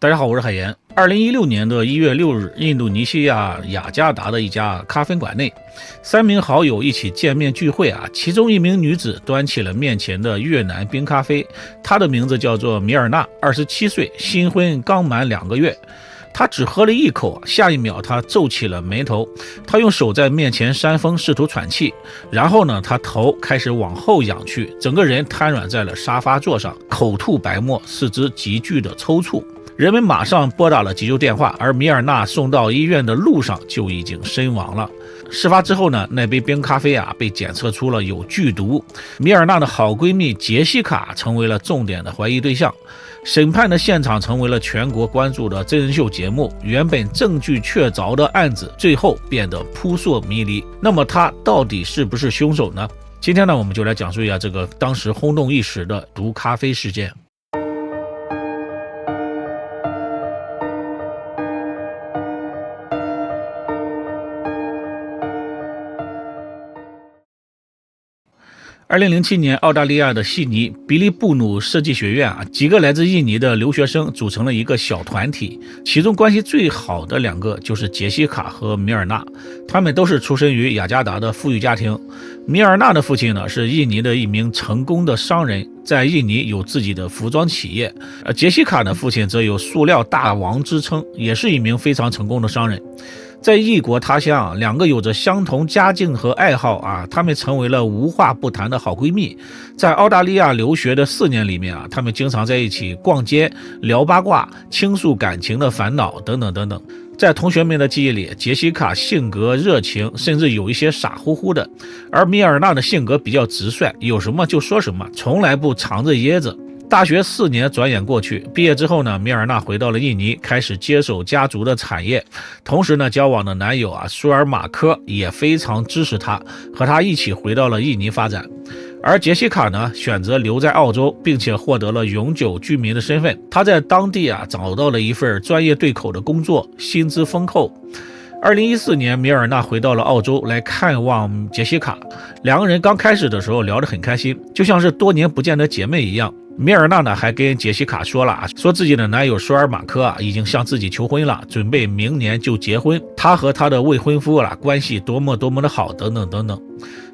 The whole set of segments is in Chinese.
大家好，我是海岩。2016年的1月6日，印度尼西亚雅加达的一家咖啡馆内，3名好友一起见面聚会其中一名女子端起了面前的越南冰咖啡，她的名字叫做米尔娜，27岁，新婚刚满2个月。他只喝了一口，下一秒他皱起了眉头，他用手在面前扇风，试图喘气，然后呢，他头开始往后仰去，整个人瘫软在了沙发座上，口吐白沫，四肢急剧的抽搐。人们马上拨打了急救电话，而米尔娜送到医院的路上就已经身亡了。事发之后呢，那杯冰咖啡被检测出了有剧毒。米尔娜的好闺蜜杰西卡成为了重点的怀疑对象。审判的现场成为了全国关注的真人秀节目，原本证据确凿的案子最后变得扑朔迷离。那么他到底是不是凶手呢？今天呢，我们就来讲述一下这个当时轰动一时的毒咖啡事件。2007年，澳大利亚的悉尼比利布努设计学院几个来自印尼的留学生组成了一个小团体，其中关系最好的2个就是杰西卡和米尔娜，他们都是出身于雅加达的富裕家庭。米尔娜的父亲呢是印尼的一名成功的商人，在印尼有自己的服装企业，而杰西卡的父亲则有塑料大王之称，也是一名非常成功的商人。在异国他乡，2个有着相同家境和爱好他们成为了无话不谈的好闺蜜。在澳大利亚留学的4年里面他们经常在一起逛街、聊八卦、倾诉感情的烦恼等等等等。在同学们的记忆里，杰西卡性格热情，甚至有一些傻乎乎的，而米尔娜的性格比较直率，有什么就说什么，从来不藏着掖着。大学4年转眼过去，毕业之后呢，米尔娜回到了印尼，开始接手家族的产业。同时呢，交往的男友舒尔马科也非常支持她，和她一起回到了印尼发展。而杰西卡呢，选择留在澳洲，并且获得了永久居民的身份。她在当地找到了一份专业对口的工作，薪资丰厚。2014年，米尔娜回到了澳洲来看望杰西卡。2个人刚开始的时候聊得很开心，就像是多年不见的姐妹一样。米尔娜呢还跟杰西卡说自己的男友舒尔马科已经向自己求婚了，准备明年就结婚，他和他的未婚夫关系多么的好等等等等。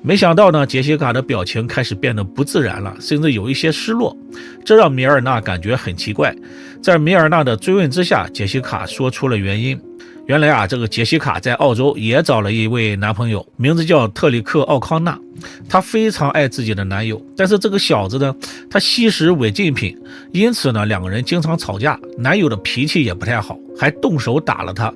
没想到呢，杰西卡的表情开始变得不自然了，甚至有一些失落，这让米尔娜感觉很奇怪。在米尔娜的追问之下，杰西卡说出了原因。原来这个杰西卡在澳洲也找了一位男朋友，名字叫特里克·奥康纳。她非常爱自己的男友，但是这个小子呢，他吸食违禁品，因此呢，2个人经常吵架，男友的脾气也不太好，还动手打了她。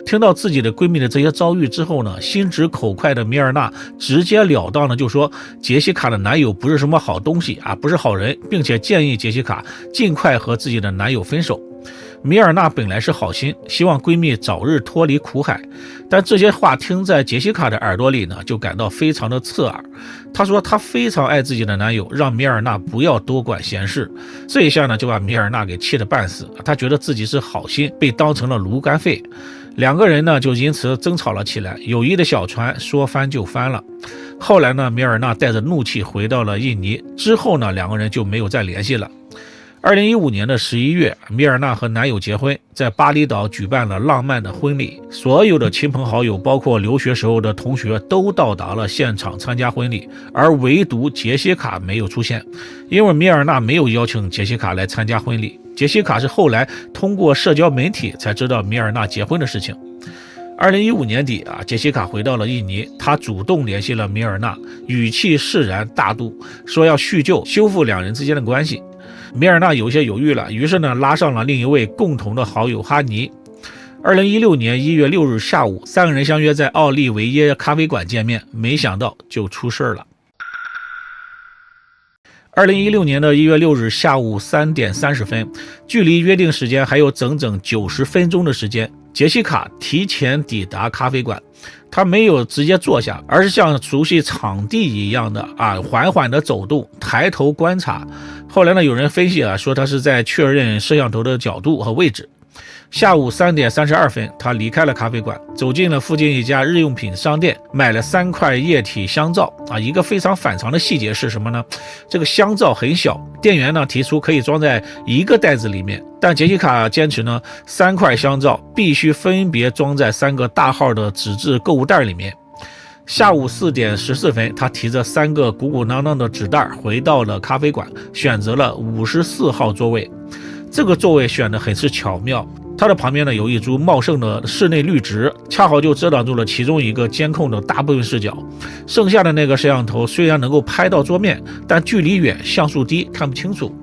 听到自己的闺蜜的这些遭遇之后呢，心直口快的米尔娜直截了当的就说杰西卡的男友不是什么好东西不是好人，并且建议杰西卡尽快和自己的男友分手。米尔娜本来是好心，希望闺蜜早日脱离苦海，但这些话听在杰西卡的耳朵里呢，就感到非常的刺耳。她说她非常爱自己的男友，让米尔娜不要多管闲事。这一下呢，就把米尔娜给气得半死。她觉得自己是好心，被当成了炉甘肺。2个人呢就因此争吵了起来，友谊的小船说翻就翻了。后来呢，米尔娜带着怒气回到了印尼，之后呢，2个人就没有再联系了。2015年的11月，米尔娜和男友结婚，在巴厘岛举办了浪漫的婚礼。所有的亲朋好友，包括留学时候的同学，都到达了现场参加婚礼，而唯独杰西卡没有出现，因为米尔娜没有邀请杰西卡来参加婚礼。杰西卡是后来通过社交媒体才知道米尔娜结婚的事情。2015年底杰西卡回到了印尼，她主动联系了米尔娜，语气释然大度，说要叙旧，修复2人之间的关系。米尔娜有些犹豫了，于是呢拉上了另一位共同的好友哈尼。2016年1月6日下午，3个人相约在奥利维耶咖啡馆见面，没想到就出事了。2016年1月6日下午3点30分，距离约定时间还有整整90分钟的时间，杰西卡提前抵达咖啡馆。他没有直接坐下，而是像熟悉场地一样的缓缓的走动，抬头观察。后来呢，有人分析说他是在确认摄像头的角度和位置。下午3点32分，他离开了咖啡馆，走进了附近一家日用品商店，买了3块液体香皂一个非常反常的细节是什么呢？这个香皂很小，店员呢提出可以装在一个袋子里面，但杰西卡坚持呢，3块香皂必须分别装在3个大号的纸质购物袋里面。下午4点14分，他提着3个鼓鼓囊囊的纸袋回到了咖啡馆，选择了54号座位。这个座位选得很是巧妙，它的旁边呢有一株茂盛的室内绿植，恰好就遮挡住了其中一个监控的大部分视角。剩下的那个摄像头虽然能够拍到桌面，但距离远，像素低，看不清楚。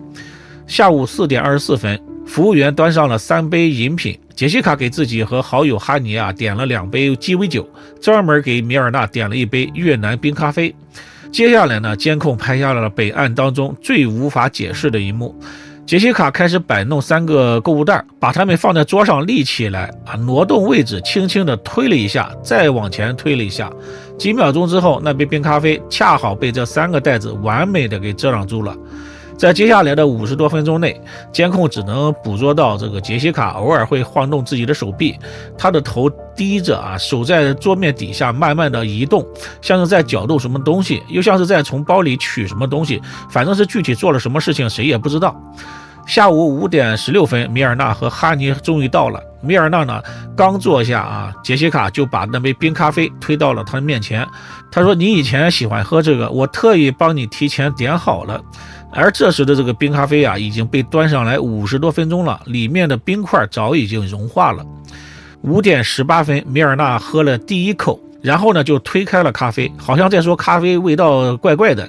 下午4点24分，服务员端上了3杯饮品，杰西卡给自己和好友哈尼点了2杯鸡尾酒，专门给米尔纳点了1杯越南冰咖啡。接下来呢，监控拍下了本案当中最无法解释的一幕。杰西卡开始摆弄3个购物袋，把它们放在桌上立起来挪动位置，轻轻地推了一下，再往前推了一下。几秒钟之后，那杯冰咖啡恰好被这3个袋子完美的给遮挡住了。在接下来的50多分钟内，监控只能捕捉到这个杰西卡偶尔会晃动自己的手臂，她的头低着手在桌面底下慢慢的移动，像是在搅动什么东西，又像是在从包里取什么东西，反正是具体做了什么事情谁也不知道。下午5点16分，米尔纳和哈尼终于到了。米尔纳呢刚坐下杰西卡就把那杯冰咖啡推到了他面前。他说：“你以前喜欢喝这个，我特意帮你提前点好了。”而这时的这个冰咖啡已经被端上来50多分钟了，里面的冰块早已经融化了。5点18分，米尔纳喝了第1口，然后呢就推开了咖啡，好像在说咖啡味道怪怪的。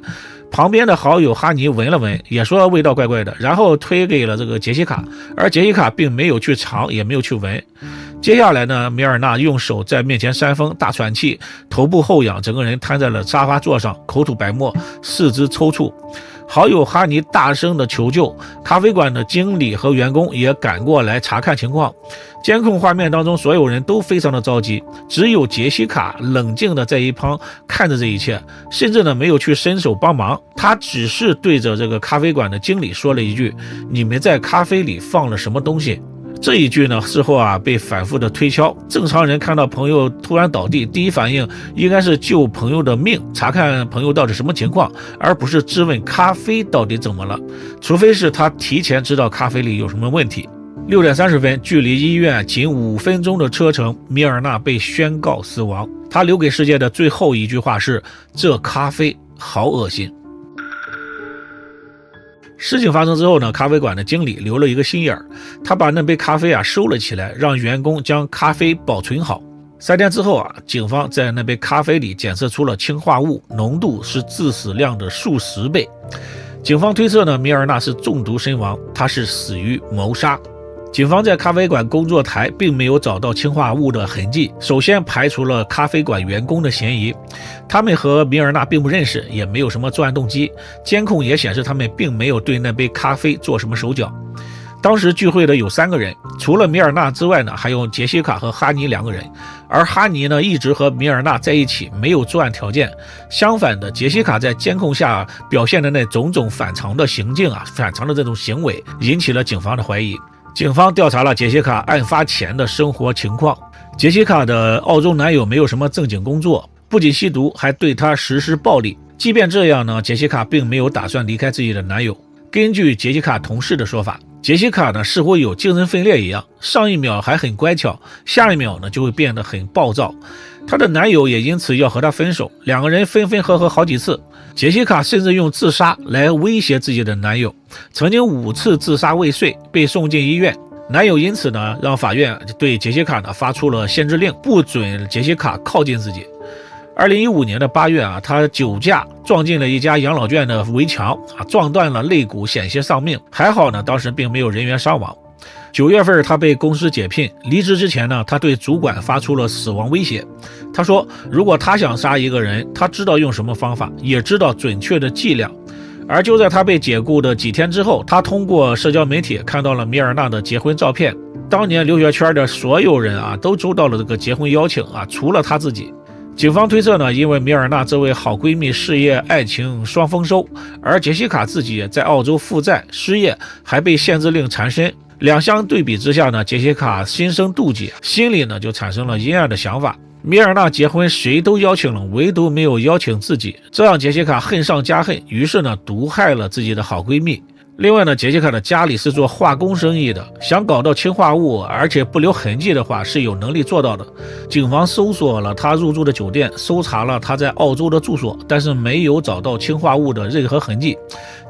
旁边的好友哈尼闻了闻，也说味道怪怪的，然后推给了这个杰西卡，而杰西卡并没有去尝，也没有去闻。接下来呢，米尔纳用手在面前扇风，大喘气，头部后仰，整个人瘫在了沙发座上，口吐白沫，四肢抽搐。好友哈尼大声的求救，咖啡馆的经理和员工也赶过来查看情况。监控画面当中，所有人都非常的着急，只有杰西卡冷静的在一旁看着这一切，甚至呢没有去伸手帮忙。他只是对着这个咖啡馆的经理说了一句：“你们在咖啡里放了什么东西？”这一句呢，事后被反复的推敲。正常人看到朋友突然倒地，第一反应应该是救朋友的命，查看朋友到底什么情况，而不是质问咖啡到底怎么了，除非是他提前知道咖啡里有什么问题。6点30分，距离医院仅5分钟的车程，米尔纳被宣告死亡。他留给世界的最后一句话是：“这咖啡好恶心。”事情发生之后呢，咖啡馆的经理留了一个心眼儿，他把那杯咖啡收了起来，让员工将咖啡保存好。3天之后警方在那杯咖啡里检测出了氰化物，浓度是致死量的数十倍。警方推测呢，米尔纳是中毒身亡，他是死于谋杀。警方在咖啡馆工作台并没有找到氰化物的痕迹，首先排除了咖啡馆员工的嫌疑，他们和米尔纳并不认识，也没有什么作案动机，监控也显示他们并没有对那杯咖啡做什么手脚。当时聚会的有3个人，除了米尔纳之外呢，还有杰西卡和哈尼2个人，而哈尼呢一直和米尔纳在一起，没有作案条件。相反的，杰西卡在监控下表现的那种种反常的行径反常的这种行为，引起了警方的怀疑。警方调查了杰西卡案发前的生活情况。杰西卡的澳洲男友没有什么正经工作，不仅吸毒，还对她实施暴力。即便这样呢，杰西卡并没有打算离开自己的男友。根据杰西卡同事的说法，杰西卡呢似乎有精神分裂一样，上一秒还很乖巧，下一秒呢就会变得很暴躁。她的男友也因此要和她分手，2个人分分合合好几次。杰西卡甚至用自杀来威胁自己的男友，曾经5次自杀未遂，被送进医院。男友因此呢让法院对杰西卡呢发出了限制令，不准杰西卡靠近自己。2015年的8月他酒驾撞进了一家养老院的围墙撞断了肋骨，险些丧命。还好呢，当时并没有人员伤亡。9月份他被公司解聘，离职之前呢，他对主管发出了死亡威胁。他说，如果他想杀一个人，他知道用什么方法，也知道准确的剂量。而就在他被解雇的几天之后，他通过社交媒体看到了米尔纳的结婚照片。当年留学圈的所有人都收到了这个结婚邀请除了他自己。警方推测呢，因为米尔纳这位好闺蜜事业爱情双丰收，而杰西卡自己在澳洲负债失业，还被限制令缠身，两相对比之下呢，杰西卡心生妒忌，心里呢就产生了阴暗的想法。米尔纳结婚谁都邀请了，唯独没有邀请自己，这让杰西卡恨上加恨，于是呢毒害了自己的好闺蜜。另外呢，杰西卡的家里是做化工生意的，想搞到氰化物而且不留痕迹的话是有能力做到的。警方搜索了他入住的酒店，搜查了他在澳洲的住所，但是没有找到氰化物的任何痕迹。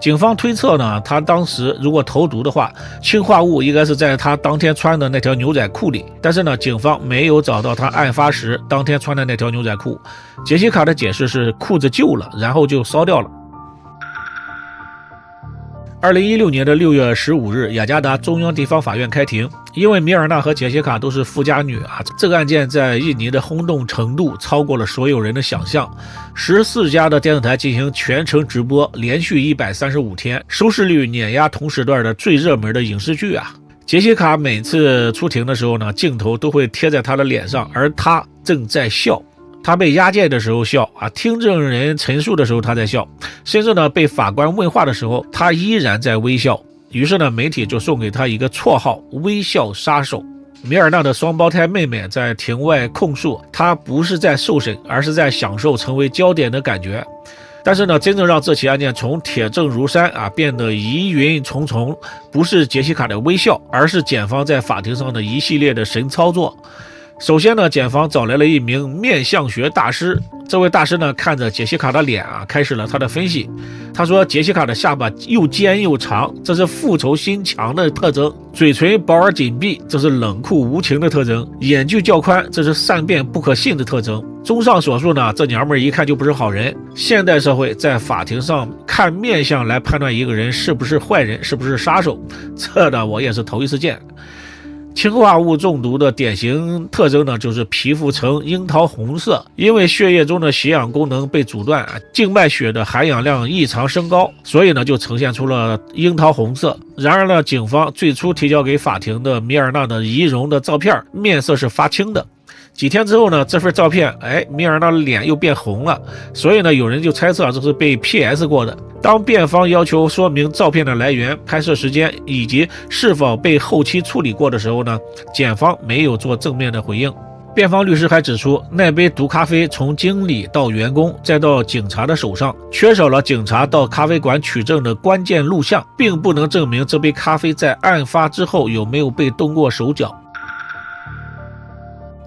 警方推测呢，他当时如果投毒的话，氰化物应该是在他当天穿的那条牛仔裤里，但是呢，警方没有找到他案发时当天穿的那条牛仔裤。杰西卡的解释是裤子旧了，然后就烧掉了。2016年6月15日，雅加达中央地方法院开庭。因为米尔纳和杰西卡都是富家女这个案件在印尼的轰动程度超过了所有人的想象。14家的电视台进行全程直播，连续135天，收视率碾压同时段的最热门的影视剧杰西卡每次出庭的时候呢，镜头都会贴在她的脸上，而她正在笑。他被押解的时候笑听证人陈述的时候他在笑，甚至呢被法官问话的时候他依然在微笑。于是呢媒体就送给他一个绰号“微笑杀手”。米尔纳的双胞胎妹妹在庭外控诉，她不是在受审，而是在享受成为焦点的感觉。但是呢，真正让这起案件从铁证如山变得疑云重重，不是杰西卡的微笑，而是检方在法庭上的一系列的神操作。首先呢，检方找来了一名面相学大师。这位大师呢，看着杰西卡的脸开始了他的分析。他说，杰西卡的下巴又尖又长，这是复仇心强的特征；嘴唇薄而紧闭，这是冷酷无情的特征；眼距较宽，这是善变不可信的特征。综上所述呢，这娘们一看就不是好人。现代社会在法庭上看面相来判断一个人是不是坏人，是不是杀手，这呢我也是头一次见。氰化物中毒的典型特征呢，就是皮肤呈樱桃红色，因为血液中的血氧功能被阻断，静脉血的含氧量异常升高，所以呢就呈现出了樱桃红色。然而呢，警方最初提交给法庭的米尔纳的仪容的照片，面色是发青的。几天之后呢，这份照片米尔纳的脸又变红了，所以呢有人就猜测这是被 PS 过的。当辩方要求说明照片的来源、拍摄时间以及是否被后期处理过的时候呢，检方没有做正面的回应。辩方律师还指出，那杯毒咖啡从经理到员工再到警察的手上，缺少了警察到咖啡馆取证的关键录像，并不能证明这杯咖啡在案发之后有没有被动过手脚。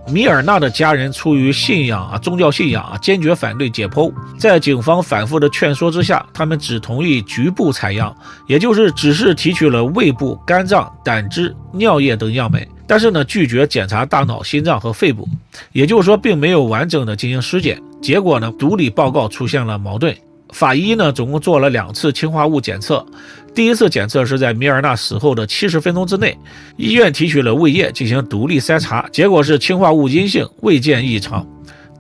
米尔纳的家人出于信仰宗教信仰坚决反对解剖。在警方反复的劝说之下，他们只同意局部采样，也就是只是提取了胃部、肝脏、胆汁、尿液等样本，但是呢拒绝检查大脑、心脏和肺部，也就是说并没有完整的进行尸检。结果呢毒理报告出现了矛盾。法医呢总共做了2次氰化物检测，第一次检测是在米尔纳死后的70分钟之内，医院提取了胃液进行独立筛查，结果是氰化物阴性，未见异常。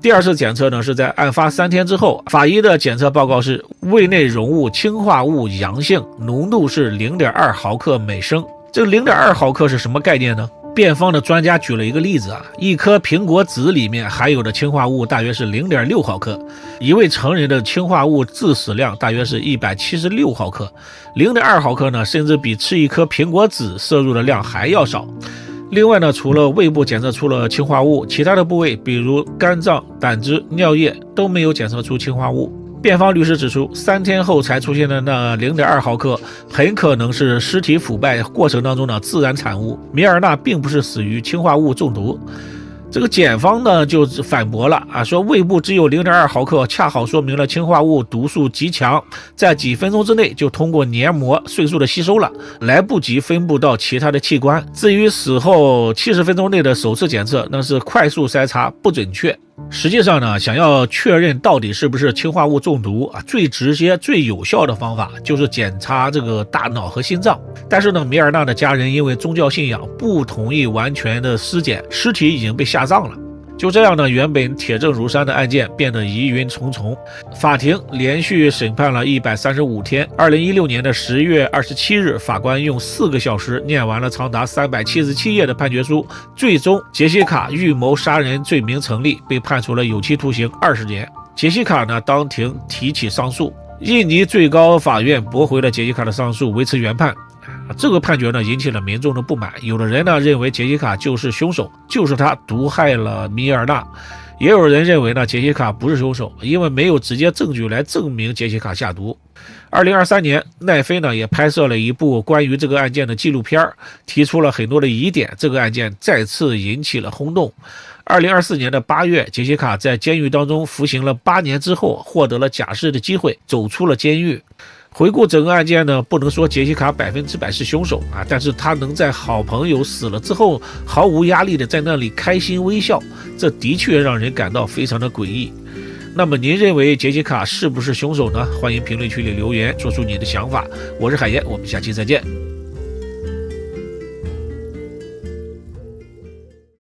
第二次检测呢是在案发3天之后，法医的检测报告是胃内溶物氰化物阳性，浓度是0.2毫克每升。这个0.2毫克是什么概念呢？辩方的专家举了一个例子一颗苹果籽里面含有的氰化物大约是0.6毫克，一位成人的氰化物致死量大约是176毫克，0.2毫克呢，甚至比吃一颗苹果籽摄入的量还要少。另外呢，除了胃部检测出了氰化物，其他的部位比如肝脏、胆汁、尿液都没有检测出氰化物。辩方律师指出，3天后才出现的那0.2毫克很可能是尸体腐败过程当中的自然产物，米尔纳并不是死于氰化物中毒。这个检方呢就反驳了说胃部只有0.2毫克，恰好说明了氰化物毒素极强，在几分钟之内就通过黏膜迅速的吸收了，来不及分布到其他的器官。至于死后70分钟内的首次检测，那是快速筛查，不准确。实际上呢，想要确认到底是不是氰化物中毒最直接最有效的方法就是检查这个大脑和心脏。但是呢，米尔纳的家人因为宗教信仰不同意完全的尸检，尸体已经被下葬了。就这样呢，原本铁证如山的案件变得疑云重重。法庭连续审判了135天。2016年的10月27日，法官用4个小时念完了长达377页的判决书，最终杰西卡预谋杀人罪名成立，被判处了有期徒刑20年。杰西卡呢，当庭提起上诉，印尼最高法院驳回了杰西卡的上诉，维持原判。这个判决呢引起了民众的不满，有的人呢认为杰西卡就是凶手，就是他毒害了米尔纳。也有人认为呢，杰西卡不是凶手，因为没有直接证据来证明杰西卡下毒。2023年，奈飞呢也拍摄了一部关于这个案件的纪录片，提出了很多的疑点，这个案件再次引起了轰动。2024年的8月，杰西卡在监狱当中服刑了8年之后，获得了假释的机会，走出了监狱。回顾整个案件呢，不能说杰西卡100%是凶手啊，但是他能在好朋友死了之后毫无压力的在那里开心微笑，这的确让人感到非常的诡异。那么您认为杰西卡是不是凶手呢？欢迎评论区里留言说出你的想法。我是海燕，我们下期再见。